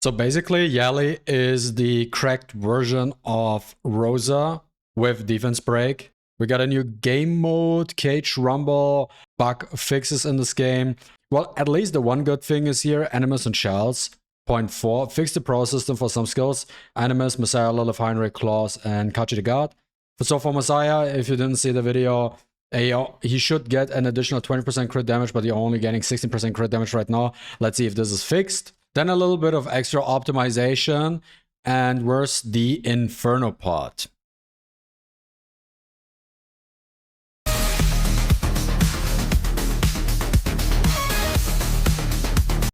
So basically, Yali is the cracked version of Rosa with defense break. We got a new game mode, cage rumble, bug fixes in this game. Well, at least the one good thing is here, animus and shells. Point 4, fix the pro system for some skills. Animus, Messiah, Lilith, Heinrich, Claws, and Kachi the God. So for Messiah, if you didn't see the video, he should get an additional 20% crit damage, but you're only getting 16% crit damage right now. Let's see if this is fixed. Then a little bit of extra optimization. And where's the inferno part?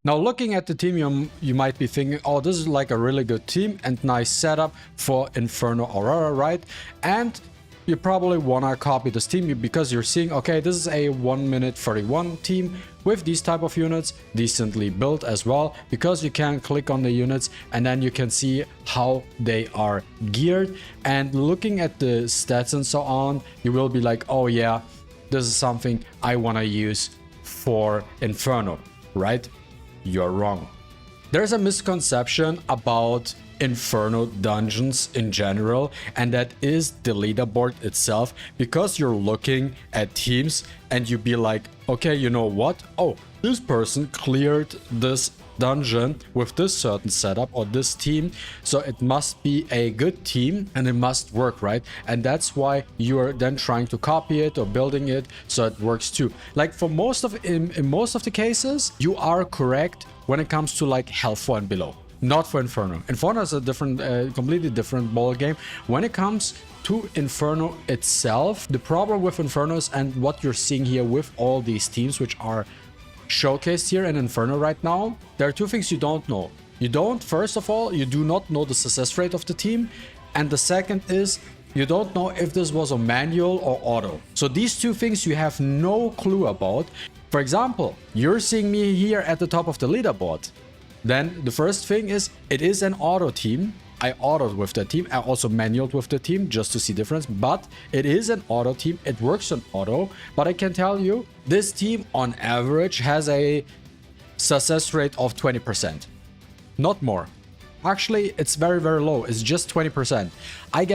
Now looking at the team, you might be thinking, oh, this is like a really good team and nice setup for Inferno Aurora, right? And you probably wanna copy this team because you're seeing, okay, this is a 1 minute 31 team with these type of units, decently built as well, because you can click on the units and then you can see how they are geared. And looking at the stats and so on, you will be like, oh yeah, this is something I wanna use for Inferno, right? You're wrong. There's a misconception about Inferno dungeons in general, and that is the leaderboard itself, because you're looking at teams and you be like, okay, you know what? Oh, this person cleared this dungeon with this certain setup or this team, so it must be a good team and it must work, right? And that's why you're then trying to copy it or building it so it works too. Like for most of in most of the cases, you are correct when it comes to like Hell 4 and below, not for Inferno. Inferno is a different, completely different ball game. When it comes to Inferno itself, the problem with Inferno is, and what you're seeing here with all these teams which are showcased here in Inferno right now, there are two things you don't know. First of all, you do not know the success rate of the team. And the second is, you don't know if this was a manual or auto. So these two things you have no clue about. For example, you're seeing me here at the top of the leaderboard. Then the first thing is, it is an auto team. I autoed with the team. I also manualed with the team just to see difference. But it is an auto team. It works on auto. But I can tell you, this team on average has a success rate of 20%. Not more. Actually, it's very, very low. It's just 20%.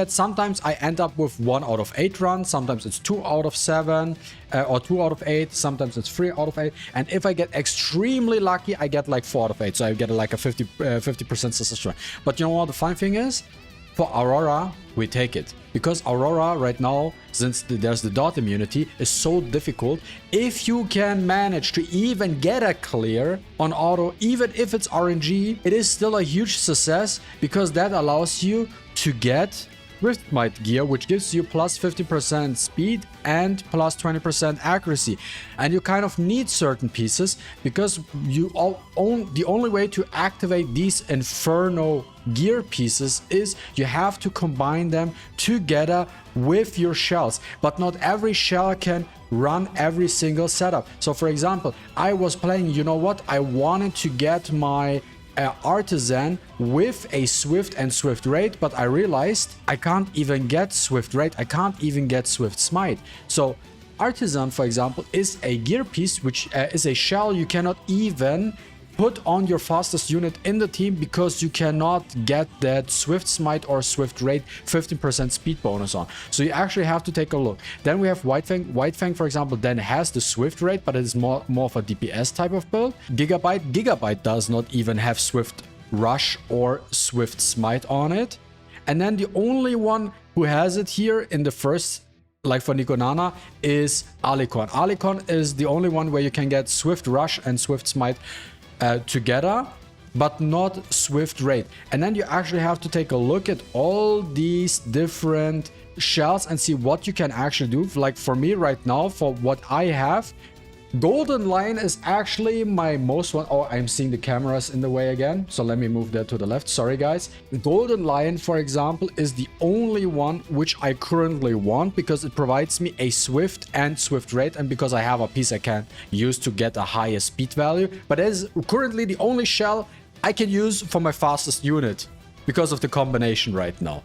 Sometimes I end up with 1 out of 8 runs. Sometimes it's 2 out of 7 or 2 out of 8. Sometimes it's 3 out of 8. And if I get extremely lucky, I get like 4 out of 8. So I get like a 50% success rate. But you know what the fun thing is? For Aurora, we take it. Because Aurora right now, since there's the dot immunity, is so difficult. If you can manage to even get a clear on auto, even if it's RNG, it is still a huge success, because that allows you to get Riftmight gear, which gives you plus 50% speed and plus 20% accuracy. And you kind of need certain pieces, because the only way to activate these Inferno gear pieces is you have to combine them together with your shells. But not every shell can run every single setup. So for example, I was playing, you know what, I wanted to get my Artisan with a Swift and Swift Raid, but I realized I can't even get Swift Raid, I can't even get Swift Smite. So Artisan, for example, is a gear piece which is a shell you cannot even put on your fastest unit in the team, because you cannot get that Swift Smite or Swift Raid 15% speed bonus on. So you actually have to take a look. Then we have White Fang. White Fang, for example, then has the Swift Raid, but it is more of a DPS type of build. Gigabyte does not even have Swift Rush or Swift Smite on it. And then the only one who has it here in the first, like for Nikonana, is Alicon. Alicon is the only one where you can get Swift Rush and Swift Smite together, but not Swift Raid. And then you actually have to take a look at all these different shells and see what you can actually do. Like for me right now, for what I have, Golden Lion is actually my most one. Oh, I'm seeing the cameras in the way again, so let me move that to the left. Sorry guys. Golden Lion, for example, is the only one which I currently want, because it provides me a Swift and Swift Raid, and because I have a piece I can use to get a higher speed value. But it is currently the only shell I can use for my fastest unit because of the combination right now.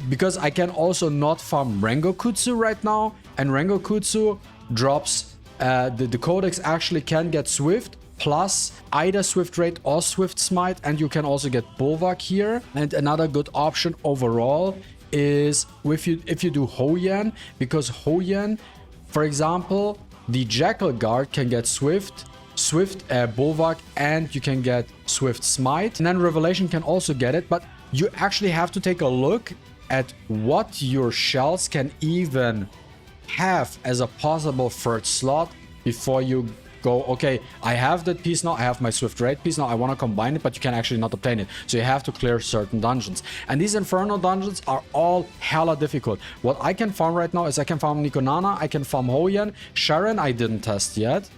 Because I can also not farm Rengokutsu right now, and Rengokutsu drops the Codex actually can get Swift plus either Swift Raid or Swift Smite, and you can also get Bulwark here. And another good option overall is if you do Hoyan, because Hoyan, for example, the Jackal Guard can get Swift Bulwark, and you can get Swift Smite, and then Revelation can also get it. But you actually have to take a look at what your shells can even have as a possible third slot before you go, okay, I have that piece now, I have my Swift Raid piece now, I want to combine it, but you can actually not obtain it. So you have to clear certain dungeons. And these Inferno dungeons are all hella difficult. What I can farm right now is I can farm Nikonana, I can farm Hoyan, Sharon I didn't test yet,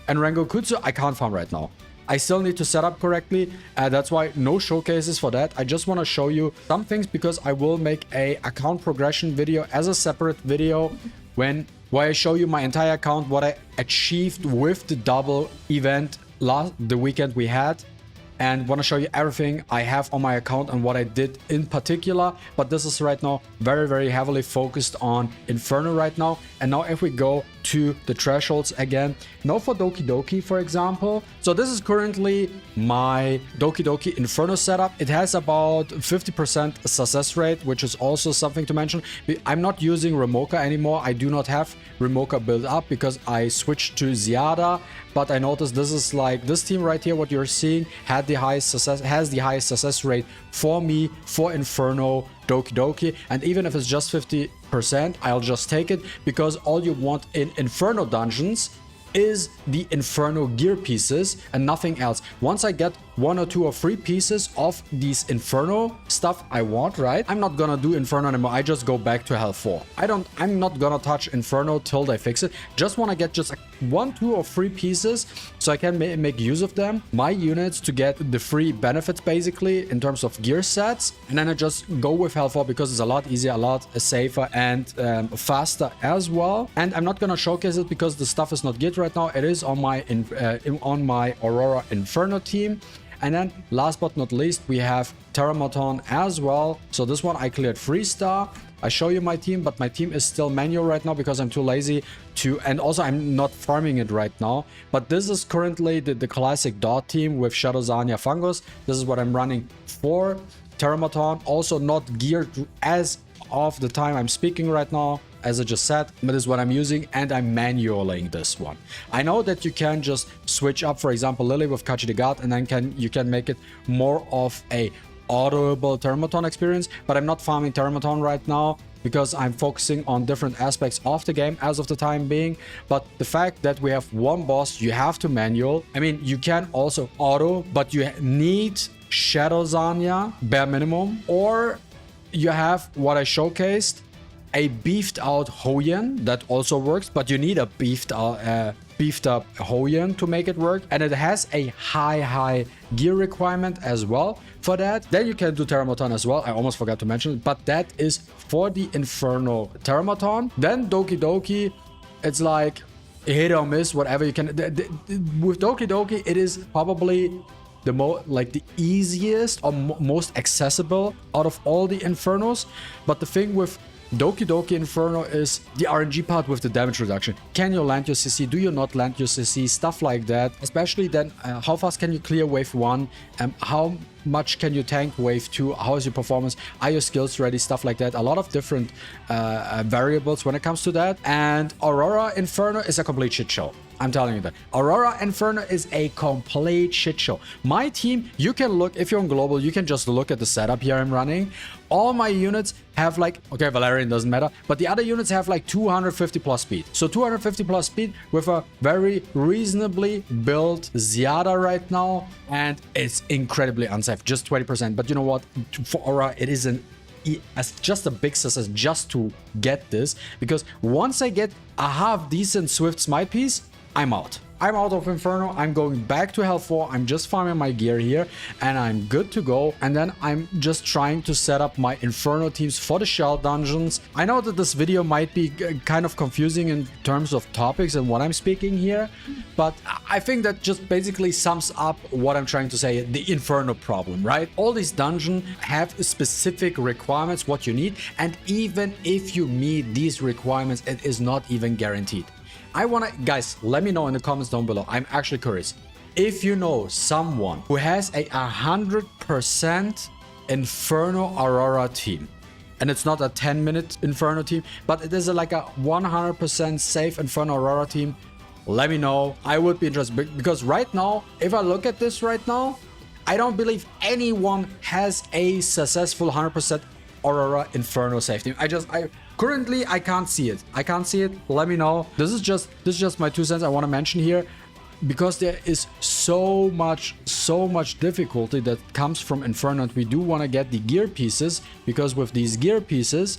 and Rengokutsu I can't farm right now. I still need to set up correctly, that's why no showcases for that. I just want to show you some things because I will make a account progression video as a separate video where I show you my entire account, what I achieved with the double event the weekend we had, and want to show you everything I have on my account and what I did in particular. But this is right now very, very heavily focused on Inferno right now. And now if we go to the thresholds again, now for Doki Doki, for example, so this is currently my Doki Doki Inferno setup. It has about 50% success rate, which is also something to mention. I'm not using Remoka anymore. I do not have Remoka built up because I switched to Ziada, but I noticed this is like this team right here, what you're seeing, has the highest success rate for me for Inferno Doki Doki, and even if it's just 50%, I'll just take it, because all you want in Inferno dungeons is the Inferno gear pieces and nothing else. Once I get 1 or 2 or 3 pieces of these Inferno stuff I want, right? I'm not gonna do Inferno anymore. I just go back to Hell 4. I'm not gonna touch Inferno till they fix it. Just wanna get just 1, 2 or 3 pieces so I can make use of them, my units, to get the free benefits basically in terms of gear sets. And then I just go with Hell 4 because it's a lot easier, a lot safer, and faster as well. And I'm not gonna showcase it because the stuff is not geared right now. It is on my Aurora Inferno team. And then last but not least, we have Terramaton as well. So this one I cleared 3-star. I show you my team, but my team is still manual right now because I'm too lazy to, and also I'm not farming it right now. But this is currently the classic dot team with Shadow Zanya Fungus. This is what I'm running for Terramaton. Also not geared as of the time I'm speaking right now, as I just said, but this is what I'm using, and I'm manualing this one. I know that you can just switch up, for example, Lily with Kachi the God, and then you can make it more of a autoable Terramaton experience, but I'm not farming Terramaton right now because I'm focusing on different aspects of the game as of the time being. But the fact that we have one boss you have to manual, I mean, you can also auto, but you need Shadow Zanya bare minimum, or you have what I showcased, a beefed out Hoyan that also works, but you need a beefed up Hoyan to make it work, and it has a high gear requirement as well for that. Then you can do Terramaton as well. I almost forgot to mention it, but that is for the Inferno Terramaton. Then Doki Doki, it's like hit or miss, whatever you can. With Doki Doki, it is probably the easiest or most accessible out of all the Infernos. But the thing with Doki Doki Inferno is the RNG part with the damage reduction. Can you land your CC? Do you not land your CC? Stuff like that. Especially then, how fast can you clear wave 1? How much can you tank wave 2? How is your performance? Are your skills ready? Stuff like that. A lot of different variables when it comes to that. And Aurora Inferno is a complete shit show. I'm telling you that. Aurora Inferno is a complete shit show. My team, you can look, if you're on global, you can just look at the setup here I'm running. All my units have like, okay, Valerian doesn't matter, but the other units have like 250 plus speed. So 250 plus speed with a very reasonably built Ziada right now, and it's incredibly unsafe, just 20%. But you know what? For Aurora, it is just a big success just to get this, because once I get a half decent Swift Smite piece, I'm out. I'm out of Inferno. I'm going back to Hell 4. I'm just farming my gear here and I'm good to go. And then I'm just trying to set up my Inferno teams for the shell dungeons. I know that this video might be kind of confusing in terms of topics and what I'm speaking here, but I think that just basically sums up what I'm trying to say, the Inferno problem, right? All these dungeons have specific requirements, what you need, and even if you meet these requirements, it is not even guaranteed. Guys, let me know in the comments down below. I'm actually curious. If you know someone who has a 100% Inferno Aurora team, and it's not a 10-minute Inferno team, but it is like a 100% safe Inferno Aurora team, let me know. I would be interested, because right now, if I look at this right now, I don't believe anyone has a successful 100% Aurora Inferno safe team. Currently I can't see it. I can't see it. Let me know. This is just my 2 cents I want to mention here, because there is so much difficulty that comes from Inferno, and we do want to get the gear pieces, because with these gear pieces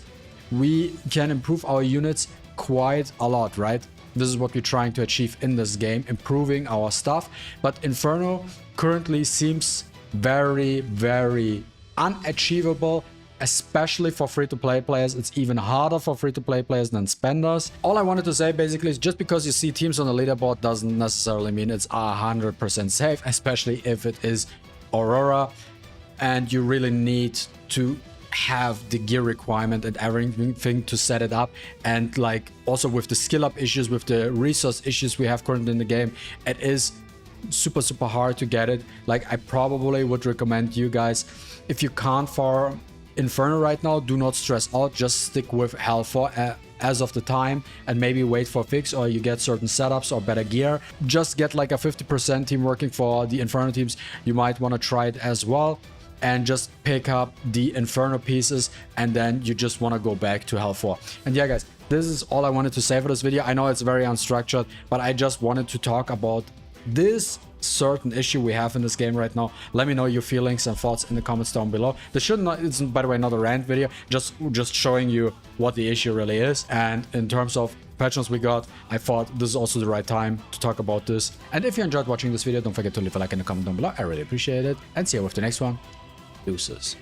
we can improve our units quite a lot, right? This is what we're trying to achieve in this game, improving our stuff. But Inferno currently seems very unachievable, especially for free-to-play players. It's even harder for free-to-play players than spenders. All I wanted to say basically is, just because you see teams on the leaderboard doesn't necessarily mean it's 100% safe, especially if it is Aurora, and you really need to have the gear requirement and everything to set it up. And like also with the skill up issues, with the resource issues we have currently in the game, it is super hard to get it. Like, I probably would recommend you guys, if you can't farm Inferno right now, do not stress out, just stick with Hell 4 as of the time, and maybe wait for a fix, or you get certain setups or better gear. Just get like a 50% team working for the Inferno teams. You might want to try it as well, and just pick up the Inferno pieces, and then you just want to go back to Hell 4. And yeah guys, this is all I wanted to say for this video. I know it's very unstructured, but I just wanted to talk about this certain issue we have in this game right now. Let me know your feelings and thoughts in the comments down below. This should not, it's by the way not a rant video, just showing you what the issue really is. And in terms of patches we got, I thought this is also the right time to talk about this. And if you enjoyed watching this video, don't forget to leave a like in the comment down below. I really appreciate it, and see you with the next one. Deuces.